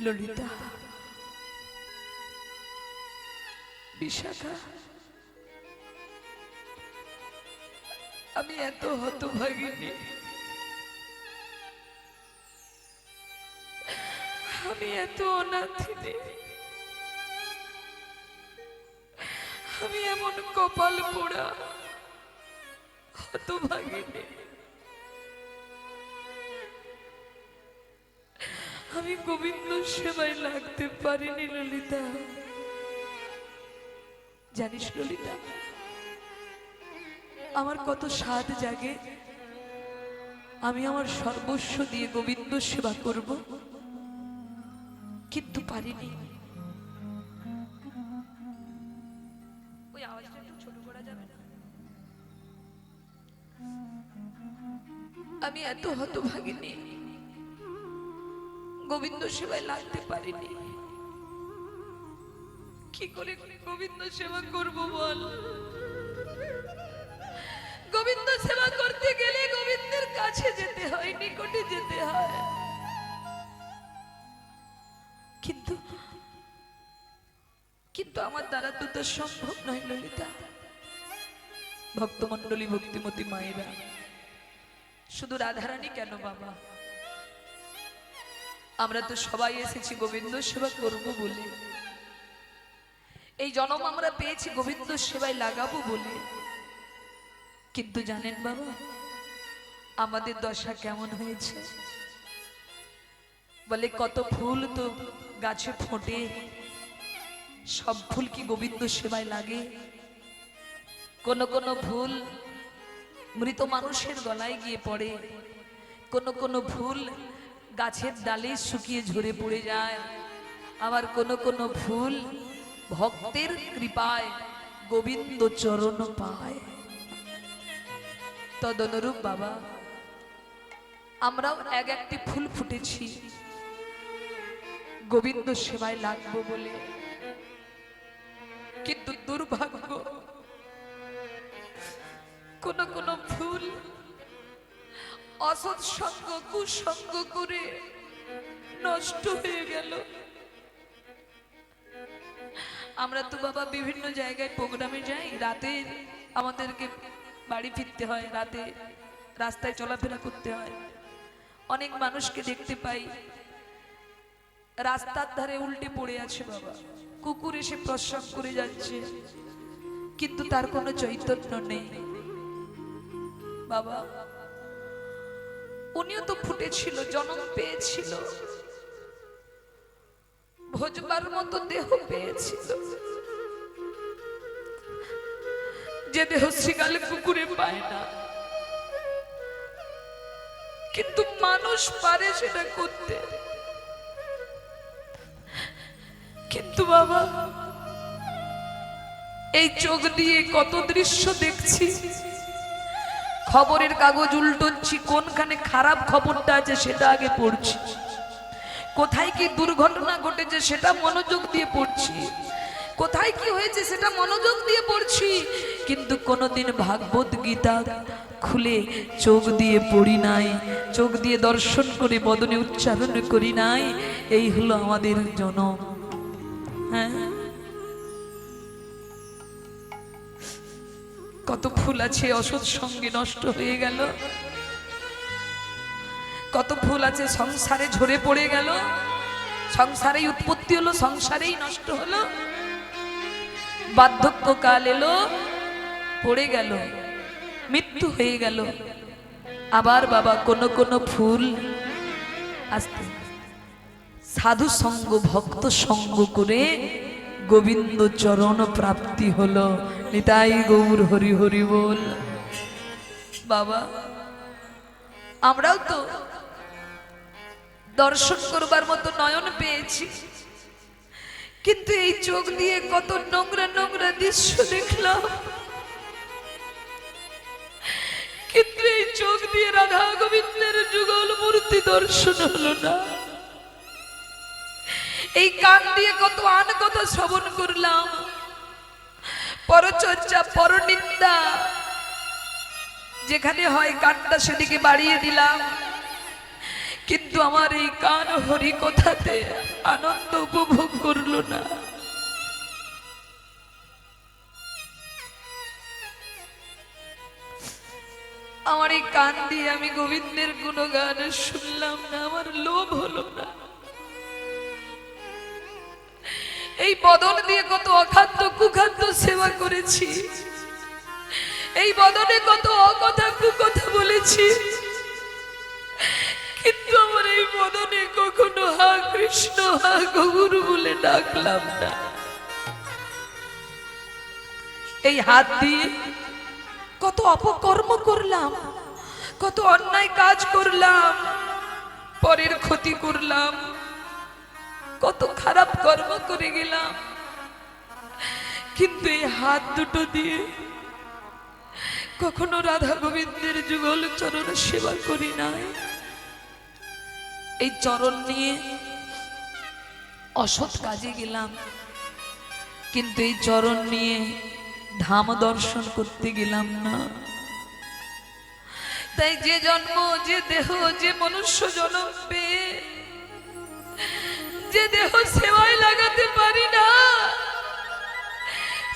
ললিতা, বিশাখা, আমি এত হতভাগিনী, আমি এত অনাথিনী, আমি এমন কপাল পোড়া হতভাগিনী। আমি গোবিন্দ সেবায় লাগতে পারিনি ললিতা। জানিস ললিতা, আমার কত স্বাদ জাগে আমি আমার সর্বস্ব দিয়ে গোবিন্দ সেবা করব, কিন্তু পারিনি। ওই আওয়াজটা একটু ছোট করা যাবে না? আমি এত হতভাগিনী, গোবিন্দ সেবায় লাগতে পারিনি। কি করে গোবিন্দ সেবা করব বল? গোবিন্দ সেবা করতে গেলে গোবিন্দের কাছে যেতে হয়, নিকটে যেতে হয়, কিন্তু কিন্তু আমার দ্বারা তো তা সম্ভব নয় ললিতা। ভক্তমণ্ডলী, ভক্তিমতী মায়েরা, শুধু রাধারানী কেন বাবা, আমরা তো সবাই এসেছি গোবিন্দ সেবা করব বলে। এই জন্ম আমরা পেয়েছি গোবিন্দ সেবায় লাগাবো বলে। কিন্তু জানেন বাবা, আমাদের দশা কেমন হয়েছে? বলে কত ফুল তো গাছে ফোটে, সব ফুল কি গোবিন্দ সেবায় লাগে? কোন কোন ফুল মৃত মানুষের গলায় গিয়ে পড়ে, কোন কোন ফুল গাছের ডালে শুকিয়ে ঝরে পড়ে যায়, আবার কোন কোন ফুল ভক্তের কৃপায় গোবিন্দ চরণ পায়। তদনুরূপ বাবা, আমরাও এক একটি ফুল ফুটেছি গোবিন্দ সেবায় লাগবো বলে। কিন্তু দুর্ভাগ্য, কোন কোন ফুল অসৎ সঙ্গ, কুসঙ্গ করে নষ্ট হয়ে গেল। আমরা তো বাবা বিভিন্ন জায়গায় প্রোগ্রামে যাই, রাতে আমাদেরকে বাড়ি ফিরতে হয়, রাতে রাস্তায় চলাফেরা করতে হয়। অনেক মানুষকে দেখতে পাই রাস্তার ধারে উল্টে পড়ে আছে বাবা, কুকুর এসে প্রস্রাব করে যাচ্ছে, কিন্তু তার কোনো চৈতন্য নেই বাবা। উনিও তো ফুটেছিল, জন্ম পেয়েছিল, ভোজবার মতো দেহ পেয়েছিল, যে দেহ শ্রীকালে কুকুরে পায় না, কিন্তু মানুষ পারে সেটা করতে। কিন্তু বাবা, এই চোখ দিয়ে কত দৃশ্য দেখছি, খবরের কাগজ উল্টোচ্ছি, কোনখানে খারাপ খবরটা আছে সেটা আগে পড়ছি, কোথায় কি দুর্ঘটনা ঘটেছে সেটা মনোযোগ দিয়ে পড়ছি, কোথায় কি হয়েছে সেটা মনোযোগ দিয়ে পড়ছি, কিন্তু কোনোদিন ভাগবত গীতা খুলে চোখ দিয়ে পড়ি নাই, চোখ দিয়ে দর্শন করে বদনে উচ্চারণ করি নাই। এই হলো আমাদের জনম। হ্যাঁ, কত ফুল আছে অসৎ সঙ্গে নষ্ট হয়ে গেল, কত ফুল আছে সংসারে ঝরে পড়ে গেল, সংসারেই উৎপত্তি হলো, সংসারেই নষ্ট হলো, বার্ধক্যকাল এলো, পড়ে গেল, মৃত্যু হয়ে গেল। আবার বাবা কোন কোন ফুল আস্তে সাধু সঙ্গ, ভক্ত সঙ্গ করে গোবিন্দ চরণ প্রাপ্তি হলো। নিতাই গৌর হরি হরি বল। বাবা, আমরাও তো দর্শন করবার মতো নয়ন পেয়েছি, কিন্তু এই চোখ দিয়ে কত নোংরা নোংরা দৃশ্য দেখলাম, কিন্তু এই চোখ দিয়ে রাধা গোবিন্দের যুগল মূর্তি দর্শন হলো না। এই কান দিয়ে কত আন কথা শ্রবণ করলাম, পরচর্চা, পরনিন্দা যেখানে হয় কানটা সেদিকে বাড়িয়ে দিলাম, কিন্তু আমার এই কান হরি কথাতে আনন্দ উপভোগ করলো না। আমার এই কান দিয়ে আমি গোবিন্দের গুণগান শুনলাম না, আমার লোভ হলো না। এই বদন দিয়ে কত অখাদ্য কুখাদ্য সেবা করেছি, এই বদনে কত অকথা কুকথা বলেছি, কিন্তু আমার এই বদনে কখনো হা কৃষ্ণ হা গৌর বলে ডাকলাম না। এই হাত দিয়ে কত অপকর্ম করলাম, কত অন্যায় কাজ করলাম, পরের ক্ষতি করলাম, কত খারাপ কর্ম করে গেলাম, কিন্তু এই হাত দুটো দিয়ে কখনো রাধা গোবিন্দের যুগল চরণ সেবা করি নাই। এই চরণ নিয়ে অসৎ কাজে গেলাম, কিন্তু এই চরণ নিয়ে ধাম দর্শন করতে গেলাম না। তাই যে জন্ম, যে দেহ, যে মনুষ্য জন্ম পেয়ে যে দেহ সেবায় লাগাতে পারি না,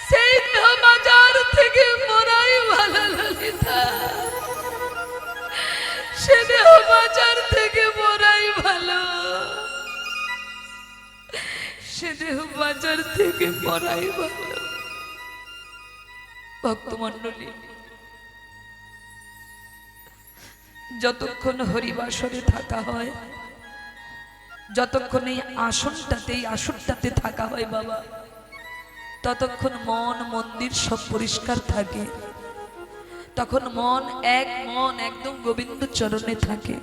সেই দেহ বাজার থেকে মরাই ভালো। ললিতা, সে দেহ বাজার থেকে মরাই ভালো, সে দেহ বাজার থেকে মরাই ভালো। ভক্তমণ্ডলী, যতক্ষণ হরিবাসরে থাকা হয়, যতক্ষণ এই আসনটাতে থাকা হয় বাবা, ততক্ষণ মন মন্দির সব পরিষ্কার থাকে, তখন মন একদম গোবিন্দ চরণে থাকে,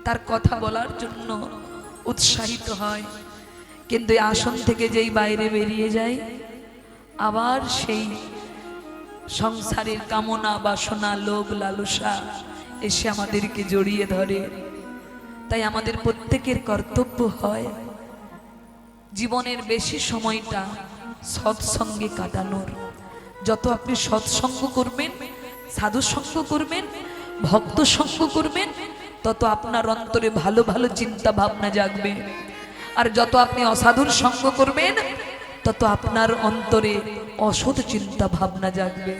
তার কথা বলার জন্য উৎসাহিত হয়। কিন্তু এই আসন থেকে যেই বাইরে বেরিয়ে যায়, আবার সেই সংসারের কামনা বাসনা লোভ লালসা এসে আমাদেরকে জড়িয়ে ধরে। তাই আমাদের প্রত্যেকের কর্তব্য হয় জীবনের বেশি সময়টা সৎসঙ্গে কাটানোর। যত আপনি সৎসঙ্গ করবেন, সাধু সঙ্গ করবেন, ভক্ত সঙ্গ করবেন, তত আপনার অন্তরে ভালো ভালো চিন্তা ভাবনা জাগবে। আর যত আপনি অসাধুর সঙ্গ করবেন, তত আপনার অন্তরে অসৎ চিন্তা ভাবনা জাগবে।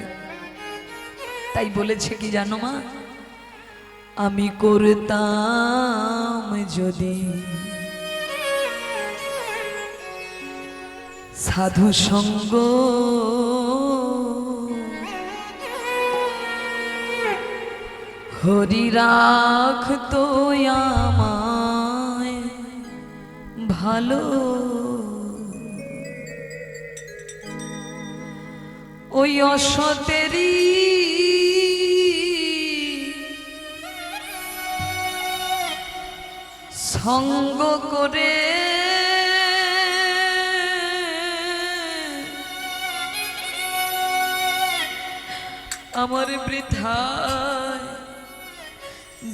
তাই বলেছে কি জানো মা, আমি করতাম যদি সাধু সঙ্গ, হরি রাখতো আমায় ভালো। ওই অসতেরি সঙ্গ করে আমার বৃথায়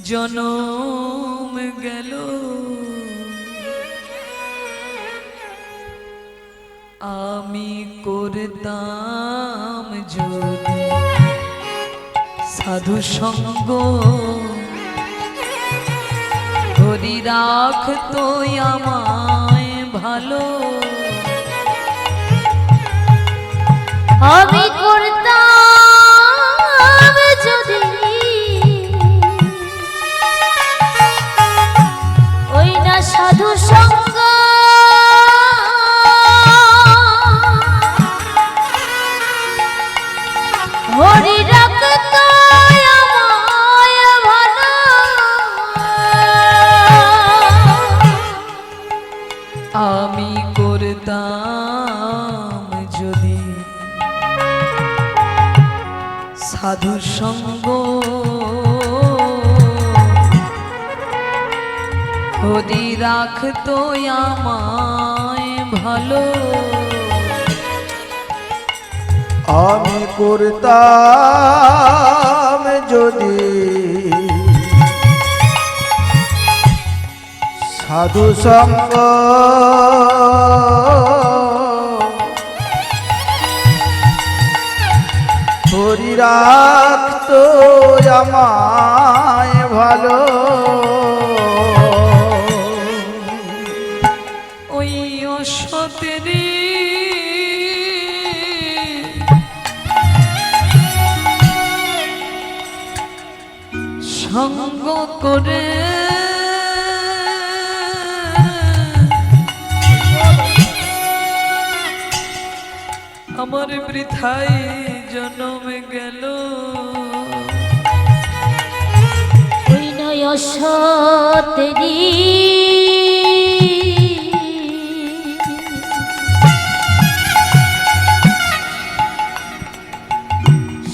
জনম গেল। আমি করতাম যদি সাধু সঙ্গ, হরি রাখতো আমায় ভালো। আমি করতাম যদি ওই না সাধু সঙ্গ, হরি রাখতো আমায় ভালো। আমি করতাম যদি সাধু সঙ্গ, হরি রাখতো আমায় ভালো। আমি করতাম যদি সাধু সঙ্গ, হরি রাখতো আমায় ভালো। ওই অসতেরি সঙ্গ করে আমার বৃথায় জন্ম গেল। ওই নয় সতেরি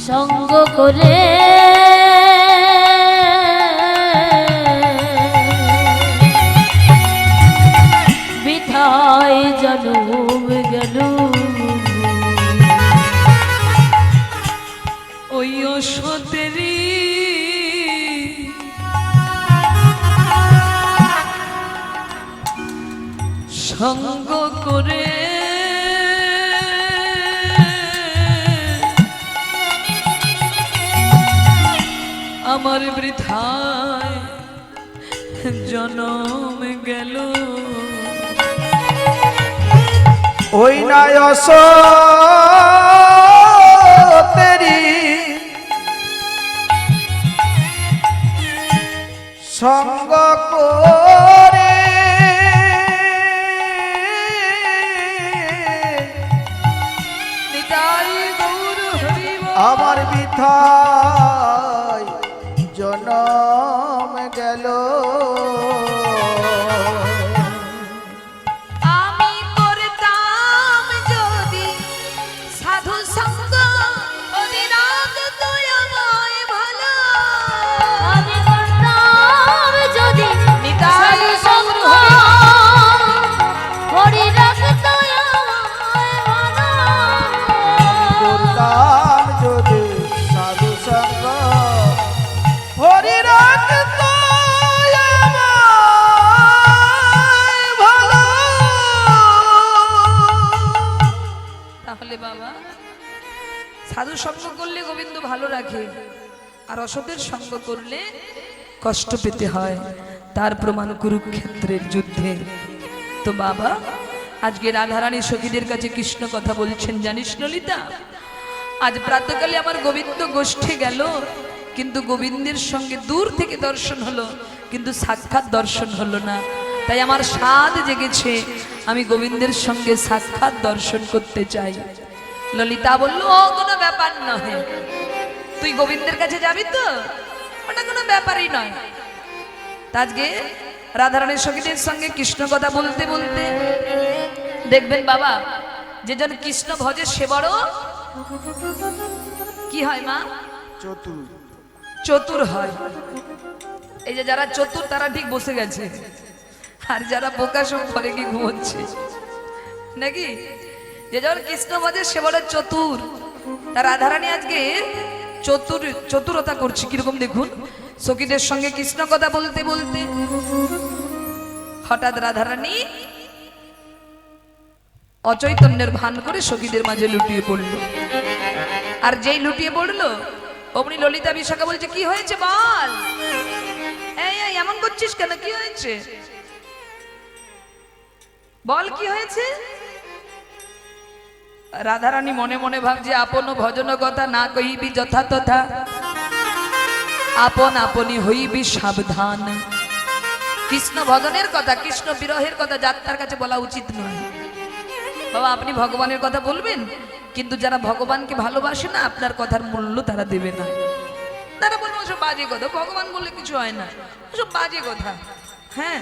সঙ্গ করে বৃথায় জন্ম গেল। ওই অসতেরি সঙ্গ করে আমার বৃথায় জনম গেল। ওই নাই তেরি সঙ্গ করে নিতাই গৌর হরি বল। আমার বিথায় জনম গেল। আমি করতাম যদি সাধু সঙ্গ অনিরাগ তুই আমায় ভালো। আমি করতাম যদি নিতাই সাধু সঙ্গ হরি রাখতো আমায় ভালো। করতাম যদি সাধু সঙ্গ হরি রাখত আমায় ভালো। তাহলে বাবা সাধু সঙ্গ করলে গোবিন্দ ভালো রাখে, আর অসতের সঙ্গ করলে কষ্ট পেতে হয়। তার প্রমাণ কুরুক্ষেত্রের যুদ্ধে। তো বাবা আজকে রাধারানী সখীদের কাছে কৃষ্ণ কথা বলছেন, জানিস ললিতা, আজ প্রাতকালে আমার গোবিন্দ গোষ্ঠে গেল, কিন্তু গোবিন্দের সঙ্গে দূর থেকে দর্শন হলো, কিন্তু সাক্ষাৎ দর্শন হলো না। তাই আমার স্বাদ জেগেছে, আমি গোবিন্দের সঙ্গে সাক্ষাৎ দর্শন করতে চাই। ললিতা বলল, ও কোনো ব্যাপার নয়, তুই গোবিন্দের কাছে যাবি তো, ওটা কোনো ব্যাপারই নয়। তা আজকে রাধারানীর সখীদের সঙ্গে কৃষ্ণ কথা বলতে বলতে দেখবেন বাবা, যে জন কৃষ্ণ ভজে সে বড় কি হয় মা? চতুর চতুর হয়। এই যে যারা চতুর তারা ঠিক বসে গেছে, আর যারা বোকা সব ঘরে কি ঘুমোচ্ছে নাকি? যে যখন কৃষ্ণ ভজে সে বড় চতুর। তার রাধারানী আজকে চতুরতা করছে কিরকম দেখুন। সখীদের সঙ্গে কৃষ্ণ কথা বলতে বলতে হঠাৎ রাধারানী অচৈতন্যের ভান করে সখীদের মাঝে লুটিয়ে পড়ল। আর যেই লুটিয়ে পড়লো অমনি ললিতা বিশাখা বলছে, কি হয়েছে বল, এই এই এমন করছিস কেন, কি হয়েছে বল, কি হয়েছে? রাধারানী মনে মনে ভাবছে, আপন ভজন কথা না কহিবি যথা তথা, আপন আপনি হইবি সাবধান। কৃষ্ণ ভজনের কথা, কৃষ্ণ বিরহের কথা যাত্রার কাছে বলা উচিত নয়। বাবা আপনি ভগবানের কথা বলবেন, কিন্তু যারা ভগবানকে ভালোবাসে না আপনার কথার মূল্য তারা দেবে না। তারা বলবো সব বাজে কথা, ভগবান বললে কিছু হয় না, সব বাজে কথা। হ্যাঁ,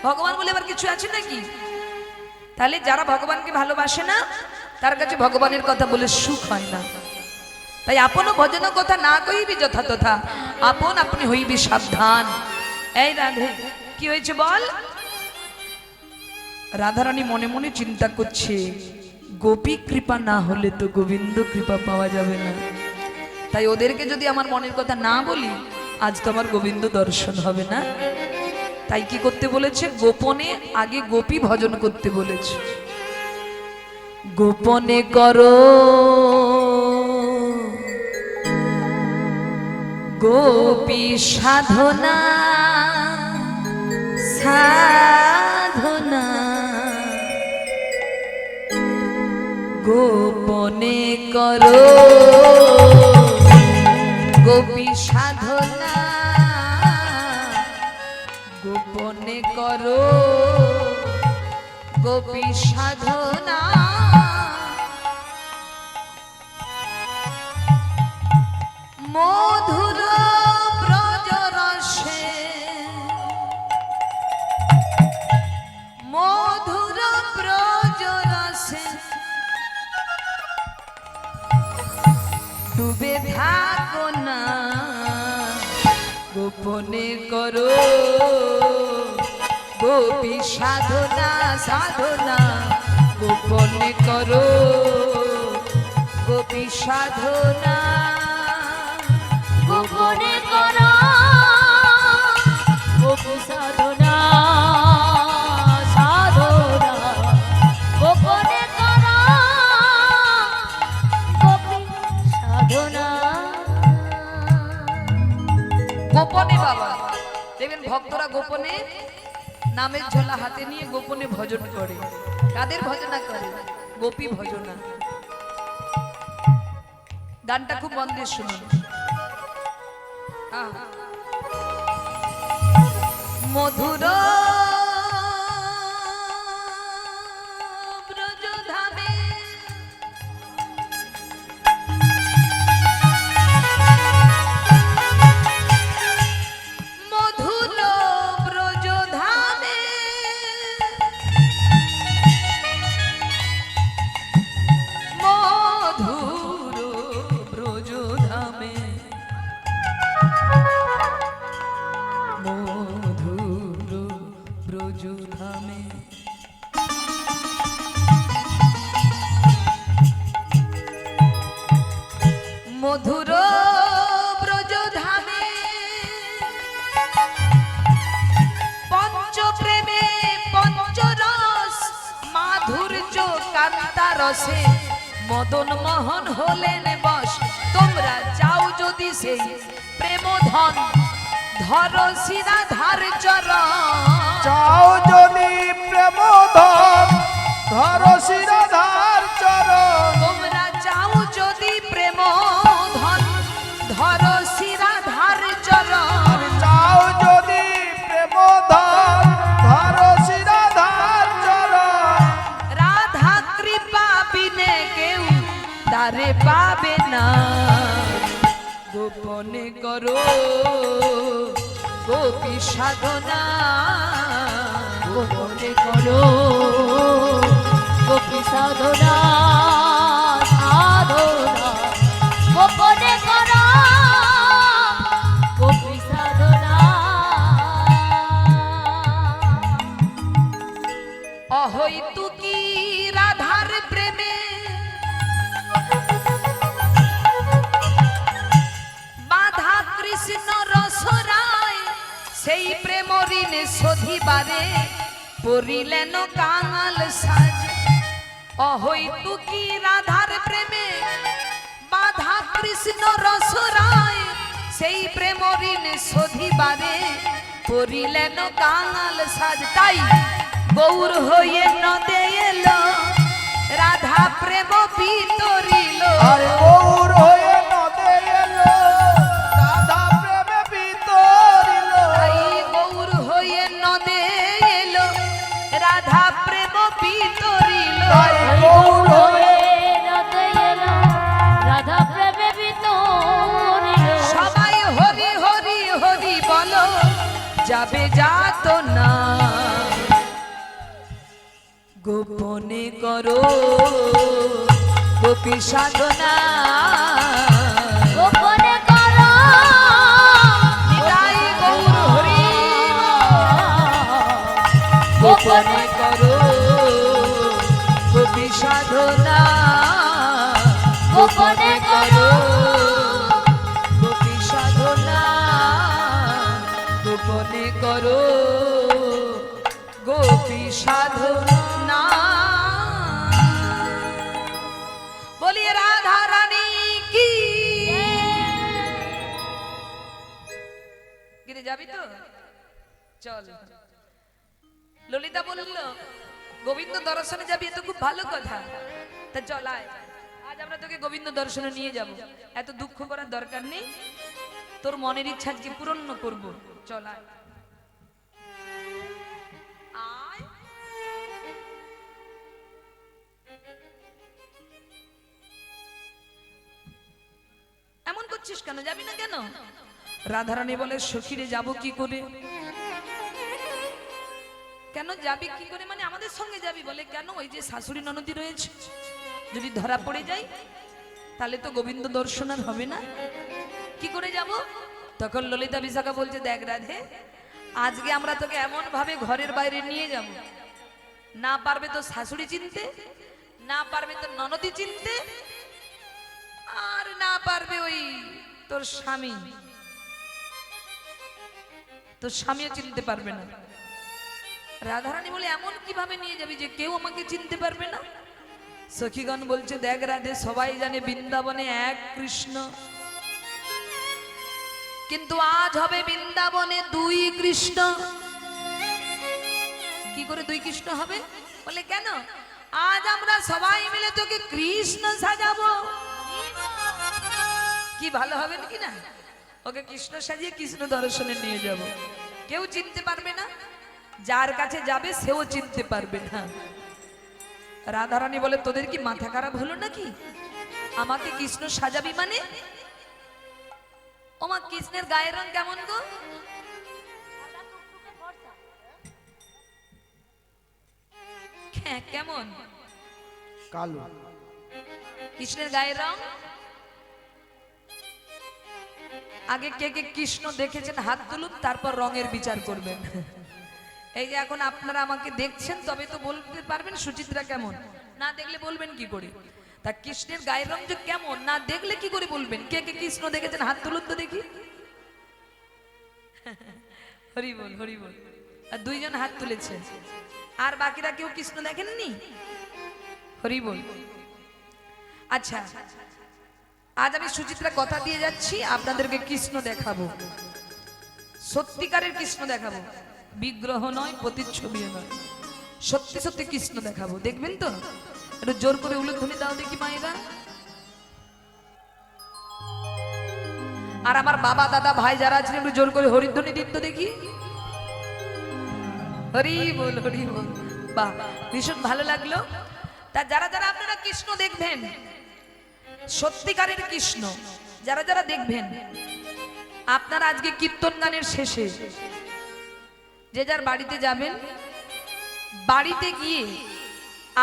ভগবান বলে আবার কিছু আছে নাকি? তাহলে যারা ভগবানকে ভালোবাসে না তার কাছে ভগবানের কথা বলে সুখ হয় না। তাই আপন ভজন কথা না কহিবি যথা তথা, আপন আপনি হইবি সাবধান। এই রাধে কি হয়েছে বল? রাধারানী মনে মনে চিন্তা করছে, গোপী কৃপা না হলে তো গোবিন্দ কৃপা পাওয়া যাবে না। তাই ওদেরকে যদি আমার মনের কথা না বলি, আজ তো আমার গোবিন্দ দর্শন হবে না। তাই কি করতে বলেছে? গোপনে আগে গোপী ভজন করতে বলেছে। গোপনে করো গোপী সাধনা সাধনা, গোপনে করো গোপী সাধনা, গোপনে করো গোপী সাধনা, মধুর ব্রজ রসে, মধুর ব্রজ রসে ডুবে থাকো না, গোপনে করো গোপী সাধনা সাধনা, গোপনে করো গোপী সাধনা, গোপনে করো গোপী সাধনা সাধনা, গোপনে করো গোপী সাধনা। গোপনে বাবা দেখবেন ভক্তরা গোপনে নামের ঝোলা হাতে নিয়ে গোপনে ভজন করে। কাদের ভজনা করে? গোপী ভজনা। গানটা খুব মন দিয়ে শুনুন। মধুর ব্রজধামে মধুর ব্রজধামে মধুর ব্রজধামে মধুর ব্রজধামে মধুর ব্রজধামে পঞ্চপ্রেমে পঞ্চরস মাধুর্য কান্তারসে মদন মোহন হলেন বশ। তোমরা চাও যদি সেই প্রেম ধন ধরো শিরাধার চরণ, চাও যদি প্রেম ধন ধরো শিরধার চরণ, তোমরা চাও যদি প্রেম ধন ধরো শিরাধার চরণ, চাও যদি প্রেম ধন ধরো শিরধার চরণ, রাধা কৃপা বিনে কেউ তারে পাবে না, গোপনে করো গোপী সাধনা, গোপনে করো গোপী সাধনা সাধনা, গোপনে করো গোপী সাধনা। অহৈতুকী রাধার প্রেমে বাধা কৃষ্ণ রসরায়, সেই প্রেম ঋণ শোধিবারে পড়িলেন কাঙাল সাজ। অহৈতুকী রাধার প্রেমে বাধা কৃষ্ণ রসরায়, সেই প্রেম ঋণ শোধিবারে পড়িলেন কাঙাল সাজ। তাই গৌর হয়ে নদে এলো রাধা প্রেম বিতরিল, আরে গৌর হয়ে নদে এলো রাধা প্রেমে বিতরিল, তাই গৌর হয়ে নদে এলো রাধা প্রেম বিতরিল, তাই গৌর হয়ে নদে এলো রাধা প্রেমে বিতরিল, সবাই হরি হরি হরি বলো যাবে যাত না, গোপনে করো গোপী সাধনা, গোপনে করো নিতাই গৌর হরি গোপনে গোপনে করো গোপী সাধনা, গোপনে করো গোপী সাধনা, গোপনে করো গোপী সাধনা। বলিয়ে রাধা রানী কি গিরে যাবি তো চল। ললিতা বলল গোবিন্দ দর্শনে যাবি, এ তো খুব ভালো কথা, তা চল আয়, আজ আমরা তোকে গোবিন্দ দর্শনে নিয়ে যাব। এত দুঃখ করার দরকার নেই, তোর মনের ইচ্ছা আজকে পূরণ করব। চল আয় আয়। এমন করছিস কেন, যাবি না কেন? রাধারানী বলে সখীরে যাব কি করে? কেন যাবি কি করে মানে আমাদের সঙ্গে যাবি? বলে কেন, ওই যে শাশুড়ি ননদি রয়েছে, যদি ধরা পড়ে যাই তাহলে তো গোবিন্দ দর্শন আর হবে না, কি করে যাব? তখন ললিতা বিশাখা বলছে, দেখ রাধে, আজকে আমরা তোকে এমন ভাবে ঘরের বাইরে নিয়ে যাব, না পারবে তো শাশুড়ি চিনতে, না পারবে তো ননদি চিনতে, আর না পারবে ওই তোর স্বামী, তোর স্বামীও চিনতে পারবে না। রাধারানী বলে এমন কিভাবে নিয়ে যাবি যে কেউ আমাকে চিনতে পারবে না? সখীগণ বলছে, দেখ রাধে, সবাই জানে বৃন্দাবনে এক কৃষ্ণ, কিন্তু আজ হবে বৃন্দাবনে দুই কৃষ্ণ। কি করে দুই কৃষ্ণ হবে? বলে কেন, আজ আমরা সবাই মিলে তোকে কৃষ্ণ সাজাবো। কি ভালো হবে নাকি না? ওকে কৃষ্ণ সাজিয়ে কৃষ্ণ দর্শনে নিয়ে যাব, কেউ চিনতে পারবে না, যার কাছে যাবে সেও চিনতে পারবে না। রাধারানী বলে, তোদের কি মাথা খারাপ হলো নাকি? আমাকে কৃষ্ণ সাজাবি মানে? ওমা, কৃষ্ণের গায়ের রং কেমন গো? কেমন? কালো। কৃষ্ণের গায়ের রং? আগে কে কে কৃষ্ণ দেখেছেন হাত তুলুন, তারপর রঙের বিচার করবেন। এই যে এখন আপনারা আমাকে দেখছেন, তবে তো বলতে পারবেন সুচিত্রা কেমন, না দেখলে বলবেন কি করে? তা কৃষ্ণের গায়ের রং যে কেমন না দেখলে কি করে বলবেন? কে কে কৃষ্ণ দেখেছেন হাত তুলুন তো দেখি। হরি বল, হরি বল। আর দুইজন হাত তুলেছে, আর বাকিরা কেউ কৃষ্ণ দেখেননি? হরি বল। আচ্ছা, আজ আমি সুচিত্রা কথা দিয়ে যাচ্ছি, আপনাদেরকে কৃষ্ণ দেখাবো, সত্যিকারের কৃষ্ণ দেখাবো, বিগ্রহ নয়, প্রতিচ্ছবিও নয়, সত্যি সত্যি কৃষ্ণ দেখাবো। দেখবেন তো? একটু জোর করে উলুধ্বনি দাও দেখি মায়েরা। আর আমার বাবা দাদা ভাই যারা আছেন একটু জোর করে হরিধ্বনি দিন তো দেখি। হরি বল, হরি বল। বাহ, ভীষণ ভালো লাগলো। তা যারা যারা আপনারা কৃষ্ণ দেখবেন, সত্যিকারের কৃষ্ণ যারা যারা দেখবেন, আপনারা আজকে কীর্তন গানের শেষে যে যার বাড়িতে যাবেন, বাড়িতে গিয়ে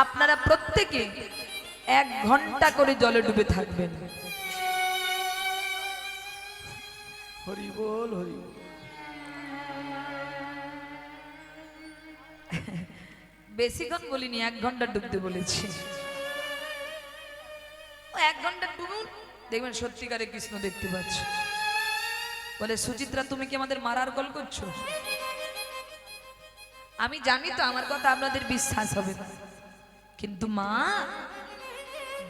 আপনারা প্রত্যেকে 1 ঘন্টা করে জলে ডুবে থাকবেন। হরি বল, হরি বল। বেশিক্ষণ বলিনি, 1 ঘন্টা ডুবতে বলেছি। 1 ঘন্টা ডুবুন, দেখবেন সত্যিকারে কৃষ্ণ দেখতে পাচ্ছ। বলে, সুচিত্রা তুমি কি আমাদের মারার কল করছো? আমি জানি তো আমার কথা আপনাদের বিশ্বাস হবে না, কিন্তু মা,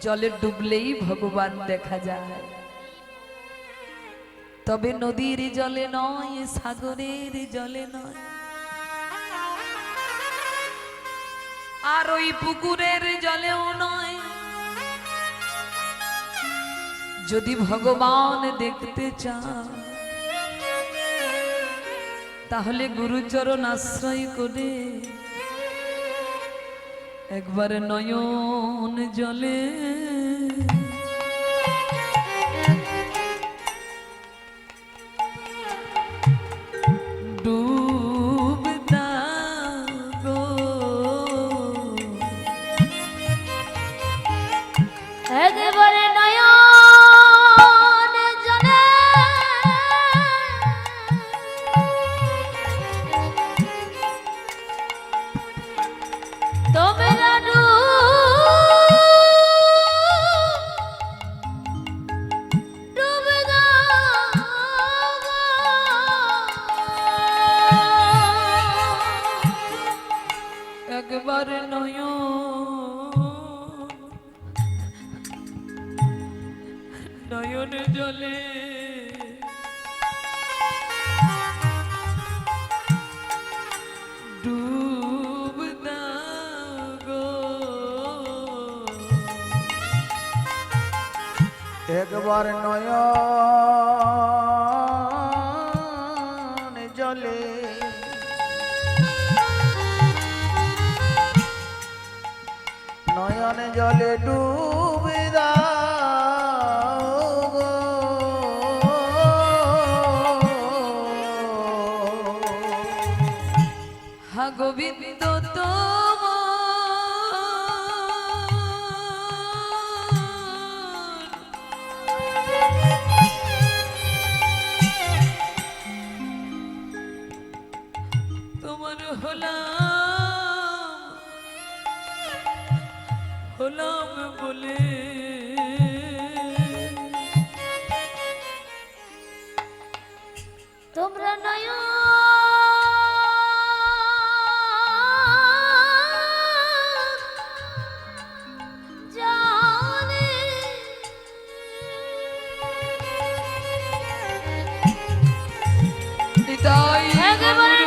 জলে ডুবলেই ভগবান দেখা যায়, তবে নদীর জলে নয়, সাগরের জলে নয়, আর ওই পুকুরের জলেও নয়। যদি ভগবান দেখতে চান, তাহলে গুরুচরণ আশ্রয় করে একবার নয়ন জলে ডুব দাও গো। একবারে নয়ন জলে তোমরা ডুব দাও। একবার নয়ন নয়ন জলে ডুব দাও গো। একবার নয়ন জলে নয়ন জলে ডুবে দাও গো। হা গোবিন্দ তোমার হলাম বলে তোমরা নয় জানে হৃদয় একেবারে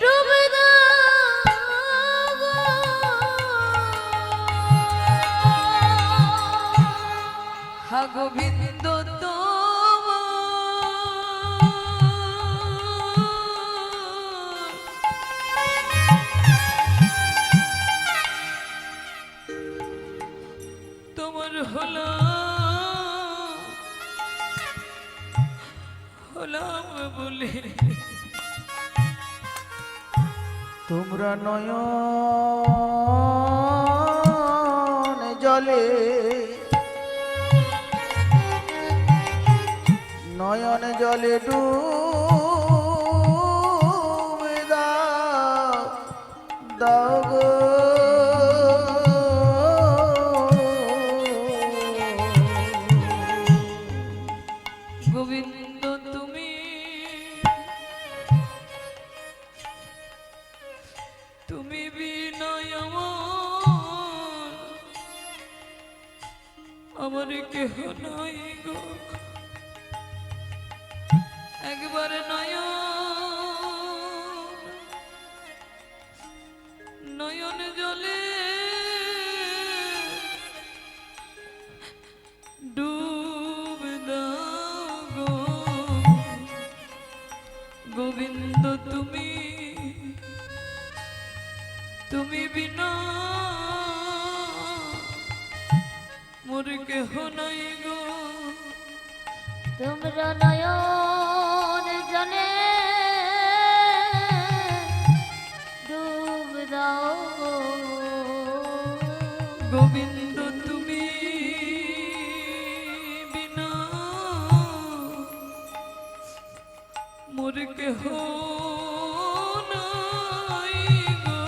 ডুবে দাও গো। হা গোবিন্দ তোমার হলাম বলে তোমরা নয়ন জলে নয়ন জলে ডুবে দাও দাও গো। গোবিন্দ তুমি তুমি বিনয় আমার কেহ নাই গো। একবার নয়ন জলে ডুব দাও গো। গোবিন্দ তুমি তুমি বিনা মোর কেহ নাই গো। তোমরা নয়ন জলে ডুব দাও গো। গোবিন্দ তুমি বিনা মোর কেহ নাই গো।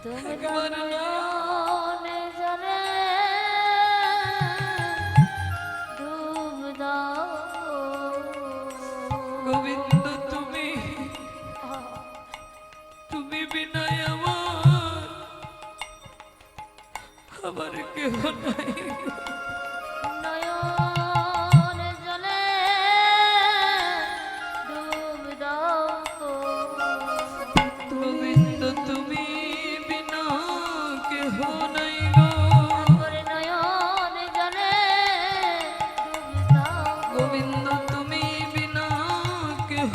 তোমরা একবার নয়ন জলে ডুব দাও গোবিন্দ তুমি তুমি বিনা আমার কেহ নাই গো। নয়ন জলে ডুব দাও গোবিন্দ তুমি বিনা কেহ নাই গো। করে নয়ন জলে ডুব দাও গোবিন্দ তুমি বিনা কেহ